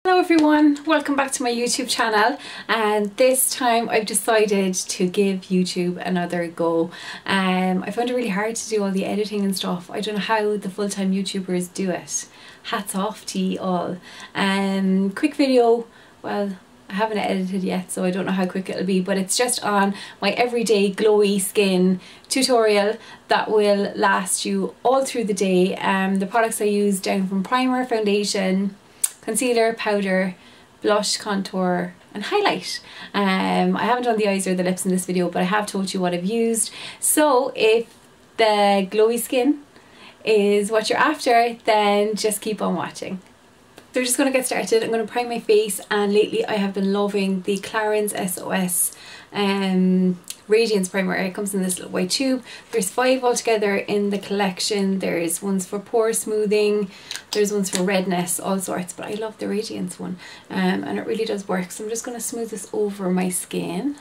Hello everyone, welcome back to my YouTube channel, and this time I've decided to give YouTube another go. I found it really hard to do all the editing and stuff. I don't know how the full-time YouTubers do it. Hats off to you all. Quick video, well, I haven't edited yet so I don't know how quick it'll be, but it's just on my everyday glowy skin tutorial that will last you all through the day. The products I use down from primer, foundation, concealer, powder, blush, contour and highlight. I haven't done the eyes or the lips in this video, but I have told you what I've used. So if the glowy skin is what you're after, then just keep on watching. So we're just going to get started. I'm going to prime my face, and lately I have been loving the Clarins SOS Radiance Primer. It comes in this little white tube. There's 5 altogether in the collection. There's ones for pore smoothing, there's ones for redness, all sorts, but I love the Radiance one, and it really does work. So I'm just going to smooth this over my skin.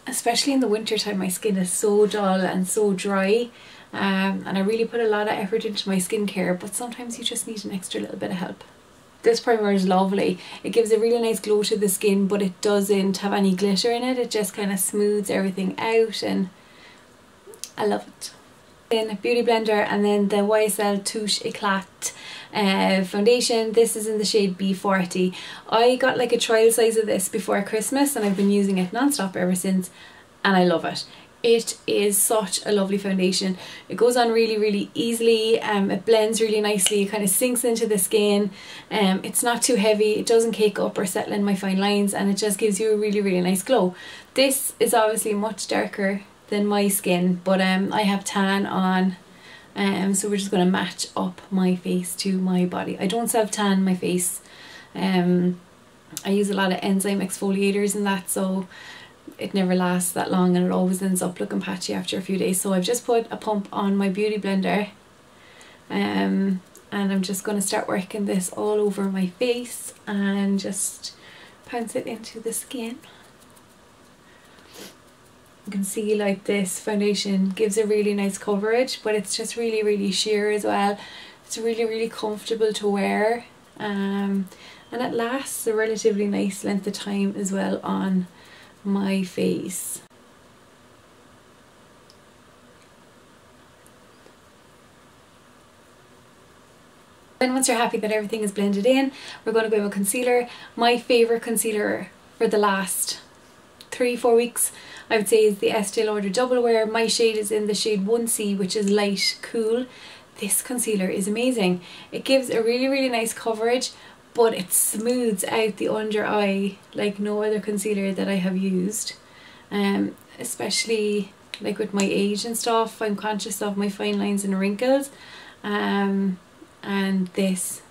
Especially in the winter time, my skin is so dull and so dry, and I really put a lot of effort into my skincare, but sometimes you just need an extra little bit of help. This primer is lovely. It gives a really nice glow to the skin, but it doesn't have any glitter in it. It just kind of smooths everything out, and I love it. Then Beauty Blender, and then the YSL Touche Eclat foundation. This is in the shade B40. I got like a trial size of this before Christmas, and I've been using it non-stop ever since, and I love it. It is such a lovely foundation. It goes on really easily. It blends really nicely. It kind of sinks into the skin. It's not too heavy. It doesn't cake up or settle in my fine lines, and it just gives you a really nice glow. This is obviously much darker than my skin, but I have tan on, so we're just going to match up my face to my body. I don't self tan my face. I use a lot of enzyme exfoliators and that, so it never lasts that long, and it always ends up looking patchy after a few days. So I've just put a pump on my Beauty Blender, and I'm just going to start working this all over my face and just pounce it into the skin. You can see like this foundation gives a really nice coverage, but it's just really sheer as well. It's really comfortable to wear, and it lasts a relatively nice length of time as well on my face. Then once you're happy that everything is blended in, we're going to go with concealer. My favourite concealer for the last 3-4 weeks, I would say, is the Estee Lauder Double Wear. My shade is in the shade 1C, which is light cool. This concealer is amazing. It gives a really nice coverage, but it smooths out the under eye like no other concealer that I have used. Especially like with my age and stuff, I'm conscious of my fine lines and wrinkles. And this,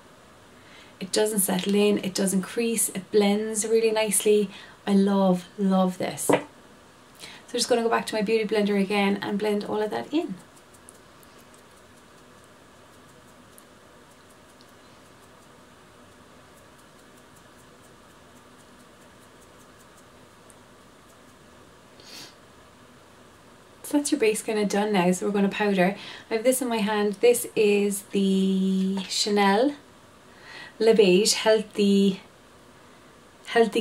it doesn't settle in, it doesn't crease, it blends really nicely. I love this. So I'm just going to go back to my Beauty Blender again and blend all of that in. So that's your base kind of done now, so we're going to powder. I have this in my hand. This is the Chanel Le Beige Healthy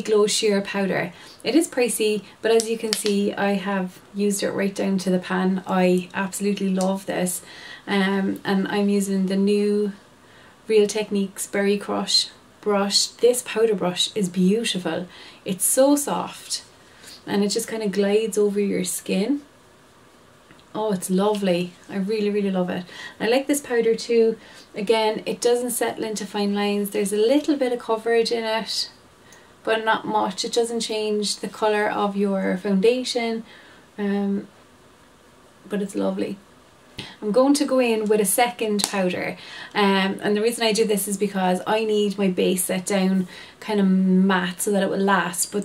Glow Sheer Powder. It is pricey, but as you can see, I have used it right down to the pan. I absolutely love this, and I'm using the new Real Techniques Berry Crush brush. This powder brush is beautiful. It's so soft, and it just kind of glides over your skin. Oh, it's lovely. I really love it. I like this powder too. Again, it doesn't settle into fine lines. There's a little bit of coverage in it, but not much. It doesn't change the colour of your foundation, but it's lovely. I'm going to go in with a second powder, and the reason I do this is because I need my base set down kind of matte so that it will last, but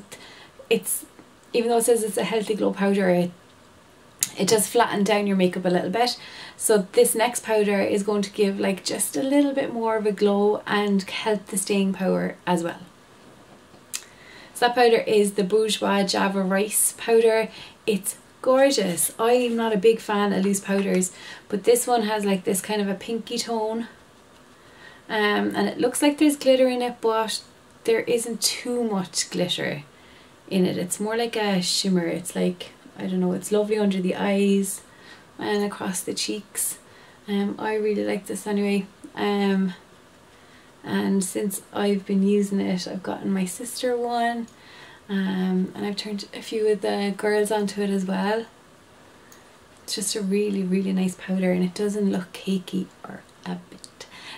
it's, even though it says it's a healthy glow powder, it does flatten down your makeup a little bit. So this next powder is going to give like just a little bit more of a glow and help the staying power as well. So that powder is the Bourjois Java Rice powder. It's gorgeous. I'm not a big fan of loose powders, but this one has like this kind of a pinky tone, and it looks like there's glitter in it, but there isn't too much glitter in it. It's more like a shimmer. It's like, I don't know, it's lovely under the eyes and across the cheeks. I really like this anyway. And since I've been using it, I've gotten my sister one, and I've turned a few of the girls onto it as well. It's just a really, really nice powder, and it doesn't look cakey or a bit.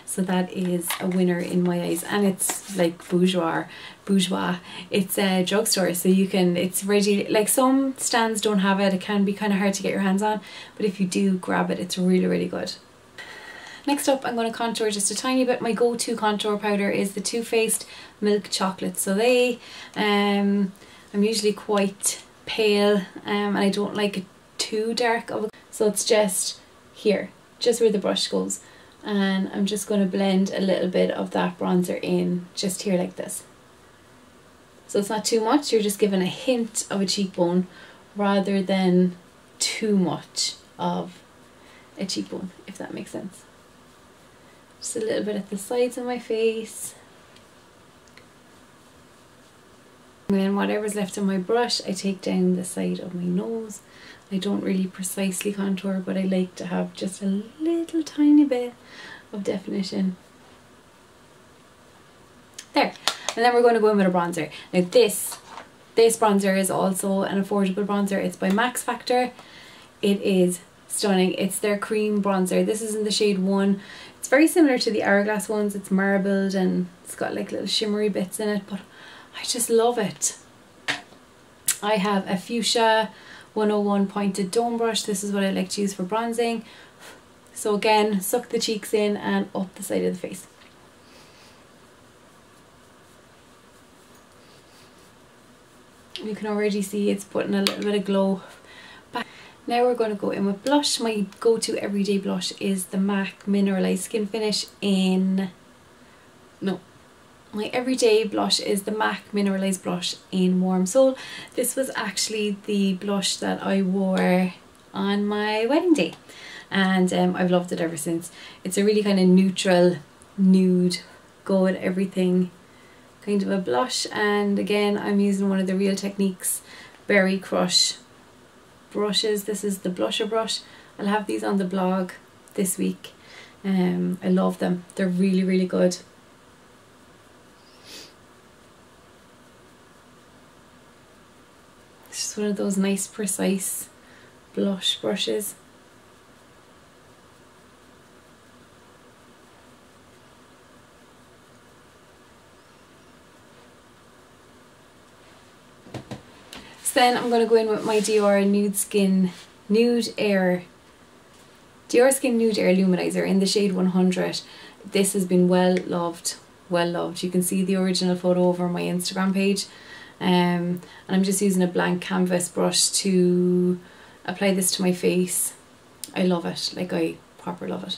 So that is a winner in my eyes, and it's like Bourjois. It's a drugstore, so you can, it's ready, like some stands don't have it. It can be kind of hard to get your hands on, but if you do grab it, it's really, really good. Next up, I'm going to contour just a tiny bit. My go-to contour powder is the Too Faced Milk Chocolate. So they, I'm usually quite pale, and I don't like it too dark of a, so it's just here, just where the brush goes. And I'm just going to blend a little bit of that bronzer in just here like this. So it's not too much, you're just giving a hint of a cheekbone rather than too much of a cheekbone, if that makes sense. Just a little bit at the sides of my face. And then whatever's left on my brush, I take down the side of my nose. I don't really precisely contour, but I like to have just a little tiny bit of definition. There. And then we're going to go in with a bronzer. Now this bronzer is also an affordable bronzer. It's by Max Factor. It is stunning. It's their cream bronzer. This is in the shade 1. It's very similar to the Hourglass ones. It's marbled and it's got like little shimmery bits in it, but I just love it. I have a Fuchsia 101 pointed dome brush. This is what I like to use for bronzing. So again, suck the cheeks in and up the side of the face. You can already see it's putting a little bit of glow back. Now we're going to go in with blush. My go-to everyday blush is the MAC Mineralized Skin Finish in... No. My everyday blush is the MAC Mineralized Blush in Warm Soul. This was actually the blush that I wore on my wedding day, and I've loved it ever since. It's a really kind of neutral, nude, go at everything kind of a blush, and again I'm using one of the Real Techniques Berry Crush brushes. This is the blusher brush. I'll have these on the blog this week. I love them. They're really, really good. It's just one of those nice precise blush brushes. So then I'm going to go in with my Dior Dior Skin Nude Air Luminizer in the shade 100. This has been well loved. You can see the original photo over my Instagram page. And I'm just using a blank canvas brush to apply this to my face. I love it, like I proper love it.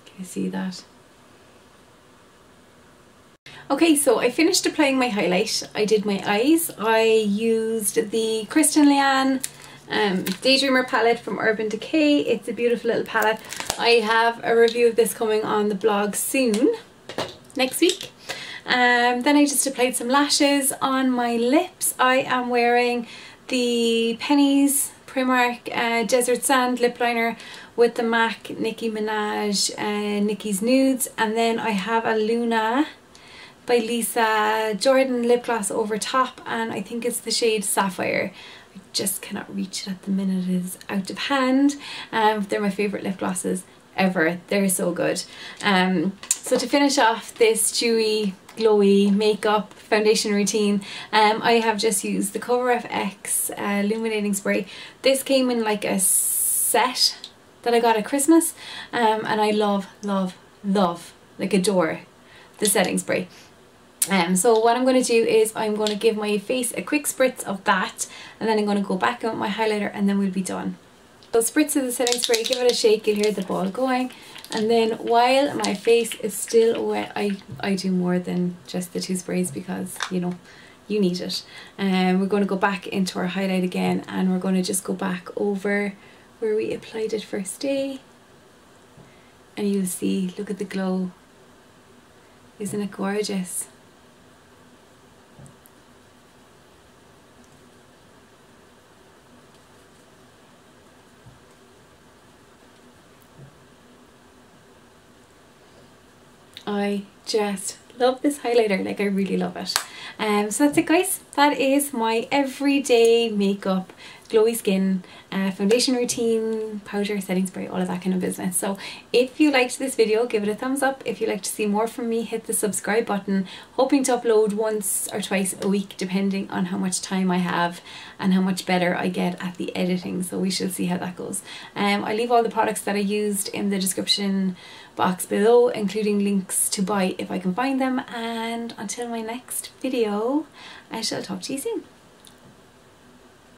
Can you see that? Okay, so I finished applying my highlight. I did my eyes. I used the Kristen Leanne Daydreamer palette from Urban Decay. It's a beautiful little palette. I have a review of this coming on the blog soon, next week. Then I just applied some lashes on my lips. I am wearing the Penny's Primark Desert Sand lip liner with the MAC Nicki Minaj Nicki's Nudes, and then I have a Luna by Lisa Jordan lip gloss over top, and I think it's the shade Sapphire. I just cannot reach it at the minute, it is out of hand. They're my favourite lip glosses ever, they're so good. So to finish off this dewy, glowy makeup foundation routine, I have just used the Cover FX illuminating spray. This came in like a set that I got at Christmas, and I love, like adore the setting spray. So what I'm going to do is I'm going to give my face a quick spritz of that, and then I'm going to go back in with my highlighter, and then we'll be done. So spritz of the setting spray, give it a shake, you'll hear the ball going, and then while my face is still wet, I do more than just the two sprays because, you know, you need it. We're going to go back into our highlight again, and we're going to just go back over where we applied it first day, and you'll see, look at the glow. Isn't it gorgeous? I just love this highlighter, like I really love it. So that's it guys, that is my everyday makeup, glowy skin, foundation routine, powder, setting spray, all of that kind of business. So if you liked this video, give it a thumbs up. If you'd like to see more from me, hit the subscribe button. Hoping to upload once or twice a week depending on how much time I have and how much better I get at the editing, so we shall see how that goes. I leave all the products that I used in the description box below, including links to buy if I can find them, and until my next video I shall talk to you soon.